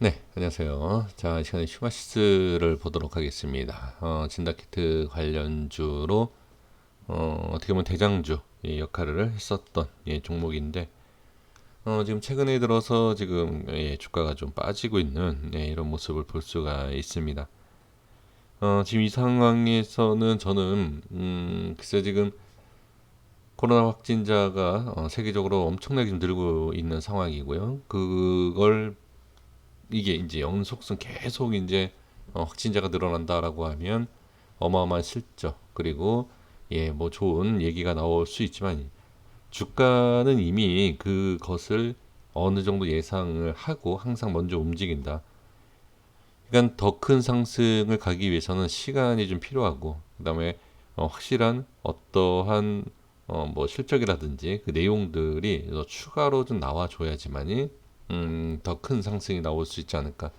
네, 안녕하세요. 자, 이 시간에 휴마시스를 보도록 하겠습니다. 진다키트 관련주로 어떻게 보면 대장주 이 역할을 했었던 종목인데 지금 최근에 들어서 지금 주가가 좀 빠지고 있는 이런 모습을 볼 수가 있습니다. 지금 이 상황에서는 저는 글쎄 지금 코로나 확진자가 세계적으로 엄청나게 좀 늘고 있는 상황이고요. 그걸 이게 이제 연속성 계속 이제 확진자가 늘어난다라고 하면 어마어마한 실적 그리고 뭐 좋은 얘기가 나올 수 있지만 주가는 이미 그것을 어느 정도 예상을 하고 항상 먼저 움직인다. 그러니까 더 큰 상승을 가기 위해서는 시간이 좀 필요하고 그다음에 확실한 어떠한 뭐 실적이라든지 그 내용들이 추가로 좀 나와줘야지만이 더 큰 상승이 나올 수 있지 않을까.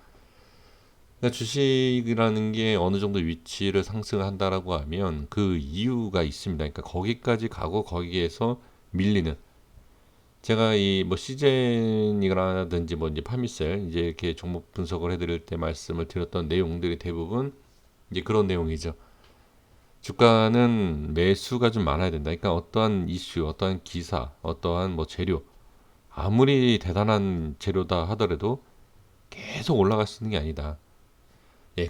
그러니까 주식이라는 게 어느 정도 위치를 상승한다라고 하면 그 이유가 있습니다. 그러니까 거기까지 가고 거기에서 밀리는. 제가 이 뭐 시젠이라든지 뭐 이제 파미셀 이제 이렇게 종목 분석을 해드릴 때 말씀을 드렸던 내용들이 대부분 이제 그런 내용이죠. 주가는 매수가 좀 많아야 된다. 그러니까 어떠한 이슈, 어떠한 기사, 어떠한 뭐 재료 아무리 대단한 재료다 하더라도 계속 올라갈 수 있는 게 아니다.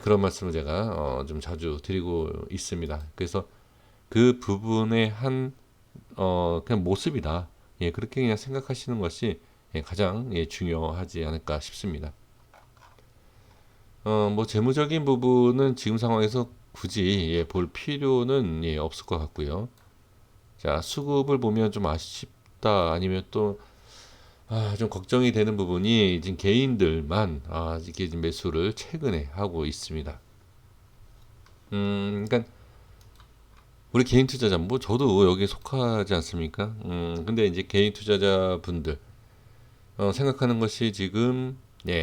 그런 말씀을 제가 좀 자주 드리고 있습니다. 그래서 그 부분의 한 그냥 모습이다. 그렇게 그냥 생각하시는 것이 가장 중요하지 않을까 싶습니다. 뭐 재무적인 부분은 지금 상황에서 굳이 볼 필요는 없을 것 같고요. 자, 수급을 보면 좀 아쉽다 아니면 또 좀 걱정이 되는 부분이 지금 개인들만 이게 지금 매수를 최근에 하고 있습니다. 그러니까 우리 개인 투자자 뭐 저도 여기에 속하지 않습니까? 근데 이제 개인 투자자분들 생각하는 것이 지금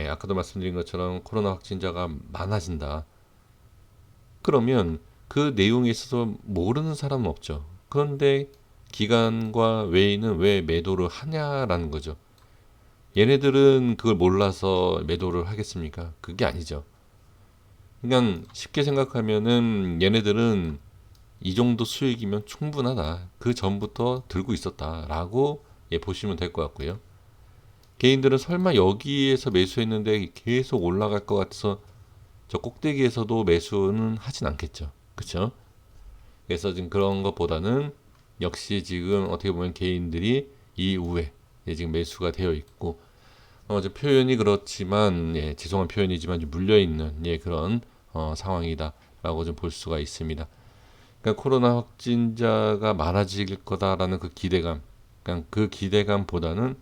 아까도 말씀드린 것처럼 코로나 확진자가 많아진다. 그러면 그 내용에 있어서 모르는 사람은 없죠. 그런데 기관과 외인은 왜 매도를 하냐라는 거죠. 얘네들은 그걸 몰라서 매도를 하겠습니까? 그게 아니죠. 그러니까 쉽게 생각하면은 얘네들은 이 정도 수익이면 충분하다. 그 전부터 들고 있었다라고 보시면 될 것 같고요. 개인들은 설마 여기에서 매수했는데 계속 올라갈 것 같아서 저 꼭대기에서도 매수는 하진 않겠죠. 그렇죠? 그래서 지금 그런 것보다는 역시 지금 어떻게 보면 개인들이 이후에 지금 매수가 되어 있고 이제 표현이 그렇지만 죄송한 표현이지만 좀 물려 있는 그런 상황이다라고 좀 볼 수가 있습니다. 그러니까 코로나 확진자가 많아질 거다라는 그 기대감, 그러니까 그 기대감보다는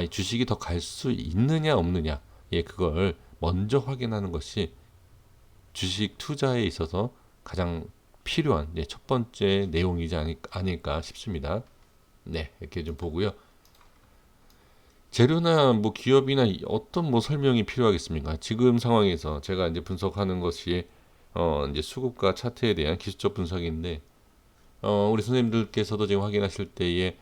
이 주식이 더 갈 수 있느냐 없느냐, 그걸 먼저 확인하는 것이 주식 투자에 있어서 가장 필요한 첫 번째 내용이지 아닐까 싶습니다. 네, 이렇게 좀 보고요. 재료나 뭐 기업이나 어떤 뭐 설명이 필요하겠습니까? 지금 상황에서 제가 이제 분석하는 것이 이제 수급과 차트에 대한 기술적 분석인데 우리 선생님들께서도 지금 확인하실 때에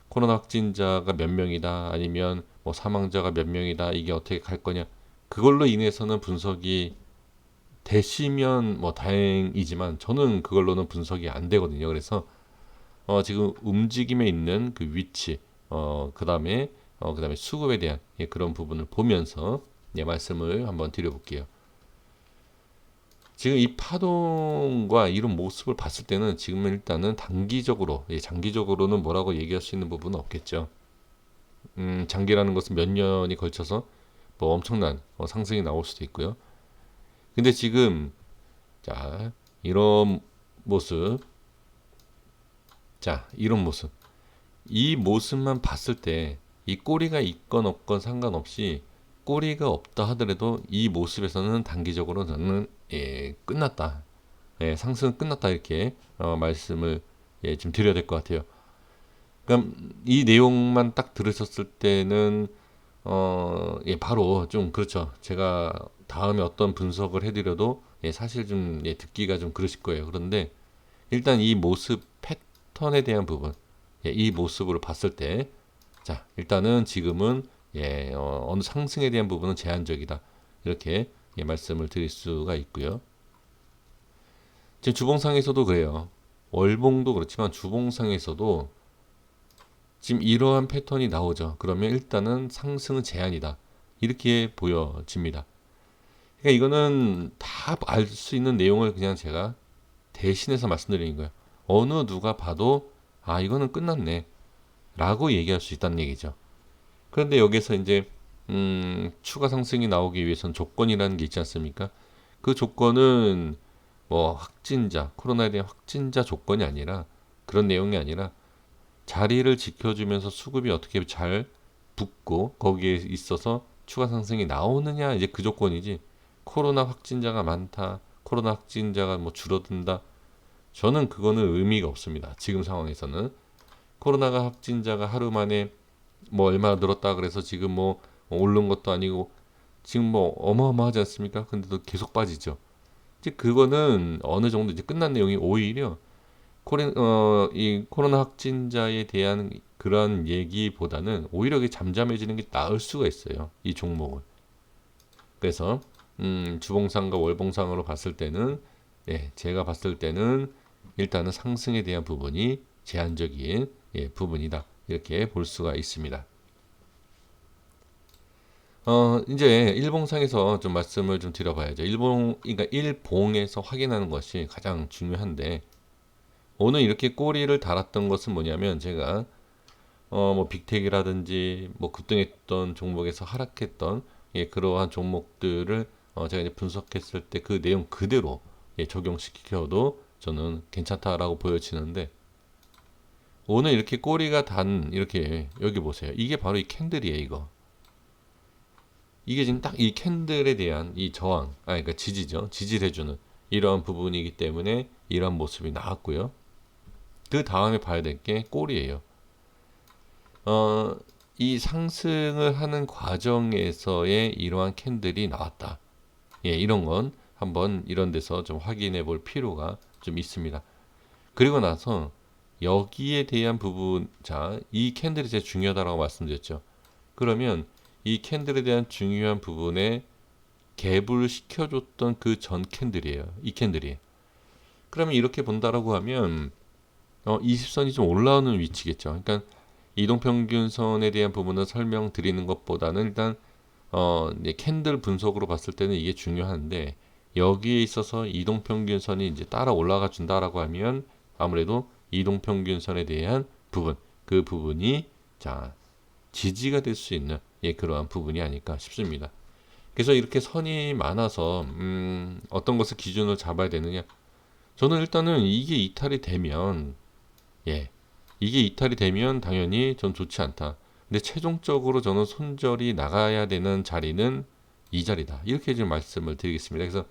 코로나 확진자가 몇 명이다 아니면 뭐 사망자가 몇 명이다 이게 어떻게 갈 거냐 그걸로 인해서는 분석이 되시면 뭐 다행이지만 저는 그걸로는 분석이 안 되거든요. 그래서 지금 움직임에 있는 그 위치 그다음에 수급에 대한 그런 부분을 보면서 말씀을 한번 드려볼게요. 지금 이 파동과 이런 모습을 봤을 때는 지금은 일단은 단기적으로, 장기적으로는 뭐라고 얘기할 수 있는 부분은 없겠죠. 장기라는 것은 몇 년이 걸쳐서 뭐 엄청난 상승이 나올 수도 있고요. 근데 지금 자 이런 모습, 이런 모습, 이 모습만 봤을 때 이 꼬리가 있건 없건 상관없이 꼬리가 없다 하더라도 이 모습에서는 단기적으로 저는 끝났다. 상승은 끝났다 이렇게 말씀을 좀 드려야 될 것 같아요. 그러니까 이 내용만 딱 들으셨을 때는 바로 좀 그렇죠. 제가 다음에 어떤 분석을 해드려도 사실 좀 듣기가 좀 그러실 거예요. 그런데 일단 이 모습 패턴에 대한 부분, 이 모습으로 봤을 때, 자 일단은 지금은 어느 상승에 대한 부분은 제한적이다. 이렇게 말씀을 드릴 수가 있고요. 지금 주봉상에서도 그래요. 월봉도 그렇지만 주봉상에서도 지금 이러한 패턴이 나오죠. 그러면 일단은 상승은 제한이다. 이렇게 보여집니다. 그러니까 이거는 다 알 수 있는 내용을 그냥 제가 대신해서 말씀드리는 거예요. 어느 누가 봐도 아 이거는 끝났네 라고 얘기할 수 있다는 얘기죠. 그런데 여기서 이제 추가 상승이 나오기 위해서는 조건이라는 게 있지 않습니까? 그 조건은 뭐 확진자, 코로나에 대한 확진자 조건이 아니라 그런 내용이 아니라 자리를 지켜주면서 수급이 어떻게 잘 붙고 거기에 있어서 추가 상승이 나오느냐 이제 그 조건이지. 코로나 확진자가 많다, 코로나 확진자가 뭐 줄어든다. 저는 그거는 의미가 없습니다. 지금 상황에서는 코로나가 확진자가 하루 만에 뭐 얼마나 늘었다 그래서 지금 뭐 오른 것도 아니고 지금 뭐 어마어마하지 않습니까? 근데도 계속 빠지죠. 이제 그거는 어느 정도 이제 끝난 내용이 오히려 이 코로나 확진자에 대한 그런 얘기보다는 오히려 이게 잠잠해지는 게 나을 수가 있어요. 이 종목을. 그래서 주봉상과 월봉상으로 봤을 때는 제가 봤을 때는 일단은 상승에 대한 부분이 제한적인 부분이다. 이렇게 볼 수가 있습니다. 이제 일봉상에서 좀 말씀을 좀 드려봐야죠. 그러니까 일봉에서 확인하는 것이 가장 중요한데, 오늘 이렇게 꼬리를 달았던 것은 뭐냐면, 제가, 뭐, 빅텍이라든지, 뭐, 급등했던 종목에서 하락했던, 그러한 종목들을, 제가 이제 분석했을 때 그 내용 그대로, 적용시켜도 저는 괜찮다라고 보여지는데, 오늘 이렇게 꼬리가 이렇게, 여기 보세요. 이게 바로 이 캔들이에요, 이거. 이게 지금 딱 이 캔들에 대한 이 저항, 그러니까 지지죠. 지지를 해주는 이러한 부분이기 때문에 이러한 모습이 나왔고요. 그 다음에 봐야 될 게 꼬리예요. 이 상승을 하는 과정에서의 이러한 캔들이 나왔다. 이런 건 한번 이런 데서 좀 확인해 볼 필요가 좀 있습니다. 그리고 나서 여기에 대한 부분, 자, 이 캔들이 제일 중요하다고 말씀드렸죠. 그러면 이 캔들에 대한 중요한 부분에 갭을 시켜줬던 그 전 캔들이에요. 이 캔들이. 그러면 이렇게 본다라고 하면 20선이 좀 올라오는 위치겠죠. 그러니까 이동평균선에 대한 부분을 설명드리는 것보다는 일단 이제 캔들 분석으로 봤을 때는 이게 중요한데 여기에 있어서 이동평균선이 이제 따라 올라가 준다라고 하면 아무래도 이동평균선에 대한 부분, 그 부분이 자 지지가 될 수 있는 그러한 부분이 아닐까 싶습니다. 그래서 이렇게 선이 많아서 어떤 것을 기준으로 잡아야 되느냐? 저는 일단은 이게 이탈이 되면 이게 이탈이 되면 당연히 전 좋지 않다. 근데 최종적으로 저는 손절이 나가야 되는 자리는 이 자리다. 이렇게 좀 말씀을 드리겠습니다. 그래서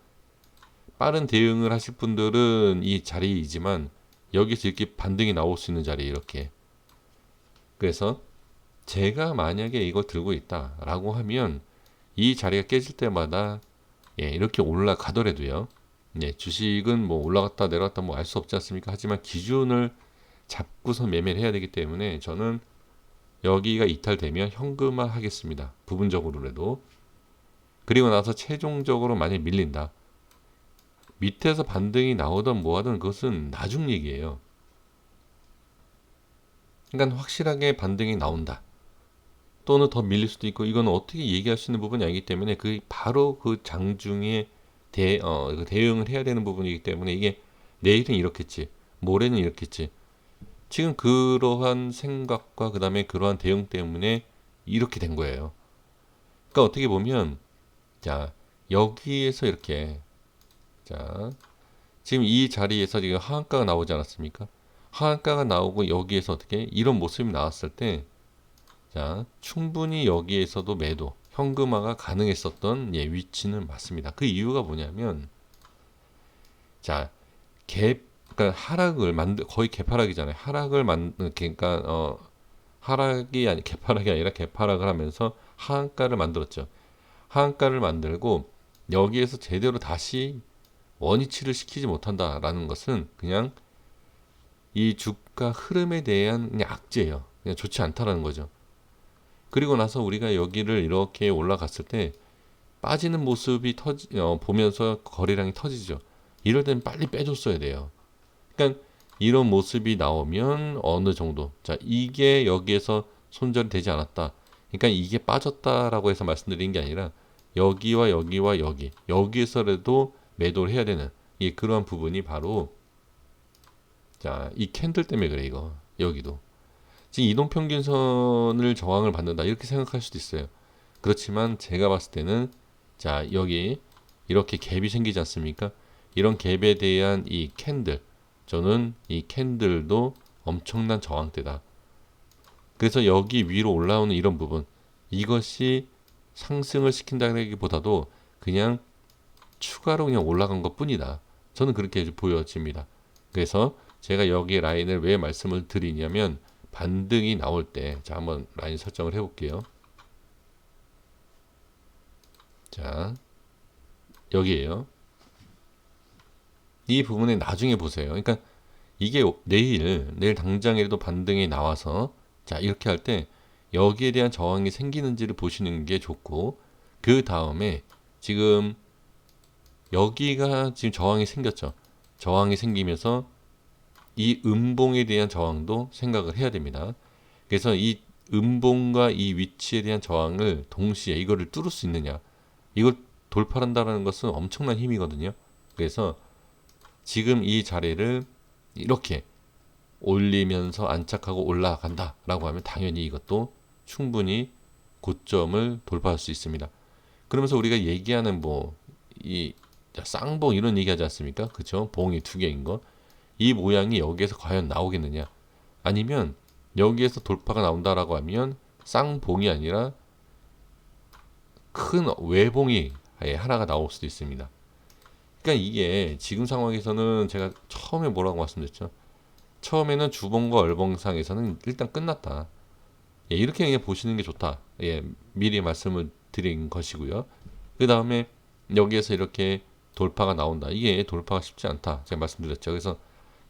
빠른 대응을 하실 분들은 이 자리이지만 여기서 이렇게 반등이 나올 수 있는 자리 이렇게. 그래서 제가 만약에 이걸 들고 있다라고 하면 이 자리가 깨질 때마다 이렇게 올라가더라도요. 주식은 뭐 올라갔다 내려갔다 뭐 알 수 없지 않습니까? 하지만 기준을 잡고서 매매를 해야 되기 때문에 저는 여기가 이탈되면 현금화 하겠습니다. 부분적으로라도. 그리고 나서 최종적으로 만약 밀린다. 밑에서 반등이 나오든 뭐하든 그것은 나중 얘기예요. 그러니까 확실하게 반등이 나온다. 또는 더 밀릴 수도 있고 이거는 어떻게 얘기할 수 있는 부분이 아니기 때문에 그 바로 그 장중에 그 대응을 해야 되는 부분이기 때문에 이게 내일은 이렇겠지, 모레는 이렇겠지. 지금 그러한 생각과 그 다음에 그러한 대응 때문에 이렇게 된 거예요. 그러니까 어떻게 보면 자 여기에서 이렇게 자 지금 이 자리에서 지금 하한가가 나오지 않았습니까? 하한가가 나오고 여기에서 어떻게 이런 모습이 나왔을 때 자, 충분히 여기에서도 매도, 현금화가 가능했었던 위치는 맞습니다. 그 이유가 뭐냐면, 자, 그러니까 거의 개파락이잖아요. 그러니까, 개파락이 아니라 개파락을 하면서 하한가를 만들었죠. 하한가를 만들고, 여기에서 제대로 다시 원위치를 시키지 못한다라는 것은 그냥 이 주가 흐름에 대한 그냥 악재예요. 그냥 좋지 않다라는 거죠. 그리고 나서 우리가 여기를 이렇게 올라갔을 때 빠지는 모습이 보면서 거래량이 터지죠. 이럴 때는 빨리 빼줬어야 돼요. 그러니까 이런 모습이 나오면 어느 정도, 자, 이게 여기에서 손절이 되지 않았다. 그러니까 이게 빠졌다라고 해서 말씀드린 게 아니라 여기와 여기와 여기에서라도 매도를 해야 되는 그러한 부분이 바로, 자, 이 캔들 때문에 그래. 이거 여기도 지금 이동평균선을 저항을 받는다 이렇게 생각할 수도 있어요. 그렇지만 제가 봤을 때는, 자, 여기 이렇게 갭이 생기지 않습니까? 이런 갭에 대한 이 캔들, 저는 이 캔들도 엄청난 저항대다. 그래서 여기 위로 올라오는 이런 부분, 이것이 상승을 시킨다기보다도 그냥 추가로 그냥 올라간 것 뿐이다. 저는 그렇게 보여집니다. 그래서 제가 여기 라인을 왜 말씀을 드리냐면, 반등이 나올 때, 자, 한번 라인 설정을 해볼게요. 자, 여기에요. 이 부분에 나중에 보세요. 그러니까 이게 내일 당장이라도 반등이 나와서, 자, 이렇게 할 때 여기에 대한 저항이 생기는지를 보시는 게 좋고, 그 다음에 지금 여기가 지금 저항이 생겼죠. 저항이 생기면서 이 음봉에 대한 저항도 생각을 해야 됩니다. 그래서 이 음봉과 이 위치에 대한 저항을 동시에 이거를 뚫을 수 있느냐, 이걸 돌파한다는 것은 엄청난 힘이거든요. 그래서 지금 이 자리를 이렇게 올리면서 안착하고 올라간다 라고 하면 당연히 이것도 충분히 고점을 돌파할 수 있습니다. 그러면서 우리가 얘기하는 이 쌍봉 이런 얘기하지 않습니까? 그쵸? 봉이 두 개인 거. 이 모양이 여기에서 과연 나오겠느냐? 아니면 여기에서 돌파가 나온다라고 하면 쌍봉이 아니라 큰 외봉이 하나가 나올 수도 있습니다. 그러니까 이게 지금 상황에서는 제가 처음에 뭐라고 말씀드렸죠? 처음에는 주봉과 얼봉상에서는 일단 끝났다. 이렇게 그냥 보시는 게 좋다. 미리 말씀을 드린 것이고요. 그 다음에 여기에서 이렇게 돌파가 나온다. 이게 돌파가 쉽지 않다. 제가 말씀드렸죠. 그래서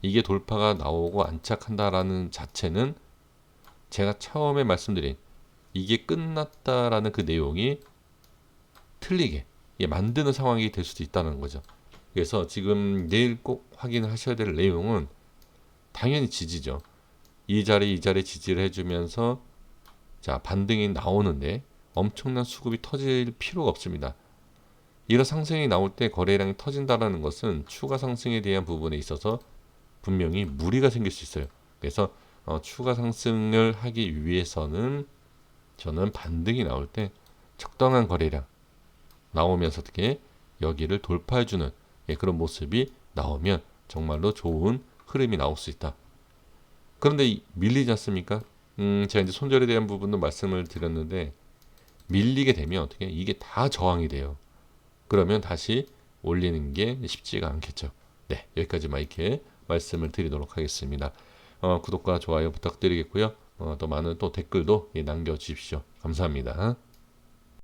이게 돌파가 나오고 안착한다라는 자체는 제가 처음에 말씀드린 이게 끝났다라는 그 내용이 틀리게 만드는 상황이 될 수도 있다는 거죠. 그래서 지금 내일 꼭 확인하셔야 될 내용은 당연히 지지죠. 이 자리 지지를 해주면서, 자, 반등이 나오는데 엄청난 수급이 터질 필요가 없습니다. 이런 상승이 나올 때 거래량이 터진다는 것은 추가 상승에 대한 부분에 있어서 분명히 무리가 생길 수 있어요. 그래서 추가 상승을 하기 위해서는 저는 반등이 나올 때 적당한 거래량 나오면서 어떻게 여기를 돌파해주는 그런 모습이 나오면 정말로 좋은 흐름이 나올 수 있다. 그런데 밀리지 않습니까? 제가 이제 손절에 대한 부분도 말씀을 드렸는데, 밀리게 되면 어떻게 이게 다 저항이 돼요. 그러면 다시 올리는 게 쉽지가 않겠죠. 네, 여기까지만 이렇게 말씀을 드리도록 하겠습니다. 구독과 좋아요 부탁드리겠고요. 또 많은 또 댓글도 남겨주십시오. 감사합니다.